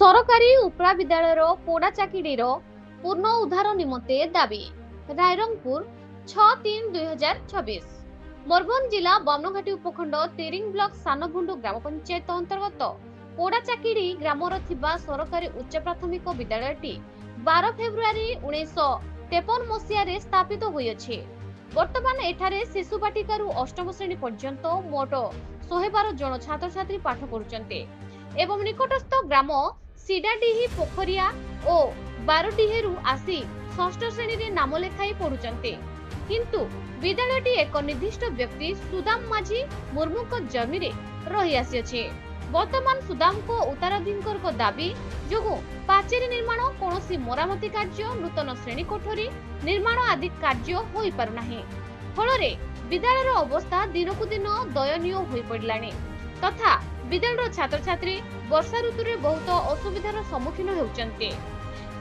ସରକାରୀ ଉପ୍ରା ବିଦ୍ୟାଳୟର ପୋଡ଼ା ଚାକିରିର ପୂର୍ଣ୍ଣ ଉଦ୍ଧାର ନିମନ୍ତେ ଦାବି। ରାଇରଙ୍ଗପୁର 6-3-2026। ମୟୂରଭଞ୍ଜ ଜିଲ୍ଲା ବାମନଘାଟି ଉପଖଣ୍ଡ ତିରିଙ୍ଗ ବ୍ଲକ ସାନଗୁଣ୍ଡୁ ଗ୍ରାମ ପଞ୍ଚାୟତ ଅନ୍ତର୍ଗତ ପୋଡ଼ା ଚାକିରି ଗ୍ରାମର ଥିବା ସରକାରୀ ଉଚ୍ଚ ପ୍ରାଥମିକ ବିଦ୍ୟାଳୟଟି 12 ଫେବୃଆରୀ 1953 ମସିହାରେ ସ୍ଥାପିତ ହୋଇଅଛି। ବର୍ତ୍ତମାନ ଏଠାରେ ଶିଶୁ ବାଟିକାରୁ ଅଷ୍ଟମ ଶ୍ରେଣୀ ପର୍ଯ୍ୟନ୍ତ ମୋଟ 112 ଜଣ ଛାତ୍ରଛାତ୍ରୀ ପାଠ ପଢୁଛନ୍ତି ଏବଂ ନିକଟସ୍ଥ ଗ୍ରାମ ସିଡାଡିହି ପୋଖରିଆ ଓ ବାରଡିହେରୁ ଆସି ଷଷ୍ଠ ଶ୍ରେଣୀରେ ନାମ ଲେଖାଇ ପଢୁଛନ୍ତି। କିନ୍ତୁ ବିଦ୍ୟାଳୟଟି ଏକ ନିର୍ଦ୍ଦିଷ୍ଟ ବ୍ୟକ୍ତି ସୁଦାମ ମାଝୀ ମୁର୍ମୁଙ୍କ ଜମିରେ ରହି ଆସିଅଛି। ବର୍ତ୍ତମାନ ସୁଦାମଙ୍କ ଉତ୍ତରାଧିକାରୀଙ୍କ ଦାବି ଯୋଗୁଁ ପାଚେରୀ ନିର୍ମାଣ, କୌଣସି ମରାମତି କାର୍ଯ୍ୟ, ନୂତନ ଶ୍ରେଣୀ କୋଠରୀ ନିର୍ମାଣ ଆଦି କାର୍ଯ୍ୟ ହୋଇପାରୁନାହିଁ। ଫଳରେ ବିଦ୍ୟାଳୟର ଅବସ୍ଥା ଦିନକୁ ଦିନ ଦୟନୀୟ ହୋଇପଡ଼ିଲାଣି ତଥା ବିଦ୍ୟାଳୟର ଛାତ୍ରଛାତ୍ରୀ ବର୍ଷା ଋତୁରେ ବହୁତ ଅସୁବିଧାର ସମ୍ମୁଖୀନ ହେଉଛନ୍ତି।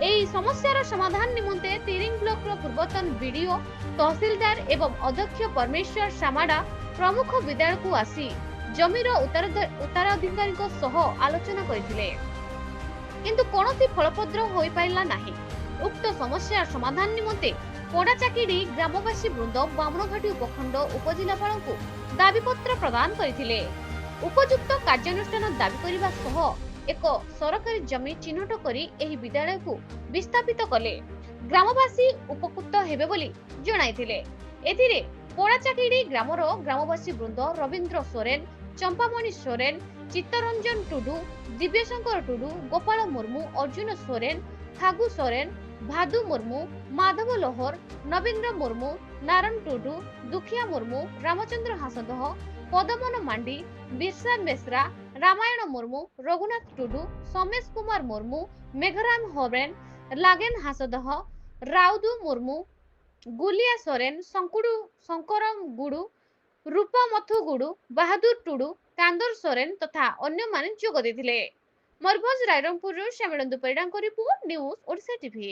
ଏହି ସମସ୍ୟାର ସମାଧାନ ନିମନ୍ତେ ତିରିଙ୍ଗ ବ୍ଲକର ପୂର୍ବତନ ବିଡିଓ, ତହସିଲଦାର ଏବଂ ଅଧ୍ୟକ୍ଷ ପରମେଶ୍ୱର ସାମାଡା ପ୍ରମୁଖ ବିଦ୍ୟାଳୟକୁ ଆସି ଜମିର ଉତ୍ତରାଧିକାରୀଙ୍କ ସହ ଆଲୋଚନା କରିଥିଲେ, କିନ୍ତୁ କୌଣସି ଫଳପ୍ରଦ ହୋଇପାରିଲା ନାହିଁ। ଉକ୍ତ ସମସ୍ୟାର ସମାଧାନ ନିମନ୍ତେ ପୋଡ଼ା ଚାକିରି ଗ୍ରାମବାସୀ ବୃନ୍ଦ ବାମନଘାଟି ଉପଖଣ୍ଡ ଉପଜିଲ୍ଲାପାଳଙ୍କୁ ଦାବିପତ୍ର ପ୍ରଦାନ କରିଥିଲେ। ଉପଯୁକ୍ତ କାର୍ଯ୍ୟାନୁଷ୍ଠାନ ଦାବି କରିବା ସହ ଏକ ସରକାରୀ ଜମି ଚିହ୍ନଟ କରି ଏହି ବିଦ୍ୟାଳୟକୁ ବିସ୍ଥାପିତ କଲେ ଗ୍ରାମବାସୀ ଉପକୃତ ହେବେ ବୋଲି ଜଣାଇଥିଲେ। ଏଥିରେ ପୋଡ଼ା ଚାକିରି ଗ୍ରାମର ଗ୍ରାମବାସୀ ବୃନ୍ଦ ରବୀନ୍ଦ୍ର ସୋରେନ, ଚମ୍ପାମଣି ସୋରେନ, ଚିତ୍ତରଞ୍ଜନ ଟୁଡୁ, ଦିବ୍ୟଶଙ୍କର ଟୁଡୁ, ଗୋପାଳ ମୁର୍ମୁ, ଅର୍ଜୁନ ସୋରେନ, ଫାଗୁ ସୋରେନ, ଭାଦୁ ମୁର୍ମୁ, ମାଧବ ଲୋହର, ନବୀନ୍ଦ୍ର ମୁର୍ମୁ, ନାରାୟଣ ଟୁଡୁ, ଦୁଖିଆ ମୁର୍ମୁ, ରାମଚନ୍ଦ୍ର ହାସଦହ, ପଦମନ ମାଣ୍ଡି, ବିର୍ସା ବେସରା, ରାମାୟଣ ମୁର୍ମୁ, ରଘୁନାଥ ଟୁଡୁ, ସୋମେଶ କୁମାର ମୁର୍ମୁ, ମେଘରାମ ହୋରେନ, ଲାଗେନ ହାସଦହ, ରାଉଦୁ ମୁର୍ମୁ, ଗୁଲିଆ ସୋରେନ, ଶଙ୍କରମ ଗୁଡୁ, ରୂପମଥୁ ଗୁଡୁ, ବାହାଦୁର ଟୁଡୁ, କାନ୍ଦର ସୋରେନ ତଥା ଅନ୍ୟମାନେ ଯୋଗ ଦେଇଥିଲେ। ମୟୂରଭଞ୍ଜ ରାଇରଙ୍ଗପୁରରୁ ଶ୍ୟାମଳେନ୍ଦୁ ପରିଡ଼ାଙ୍କ ରିପୋର୍ଟ, ନ୍ୟୁଜ ଓଡ଼ିଶା ଟିଭି।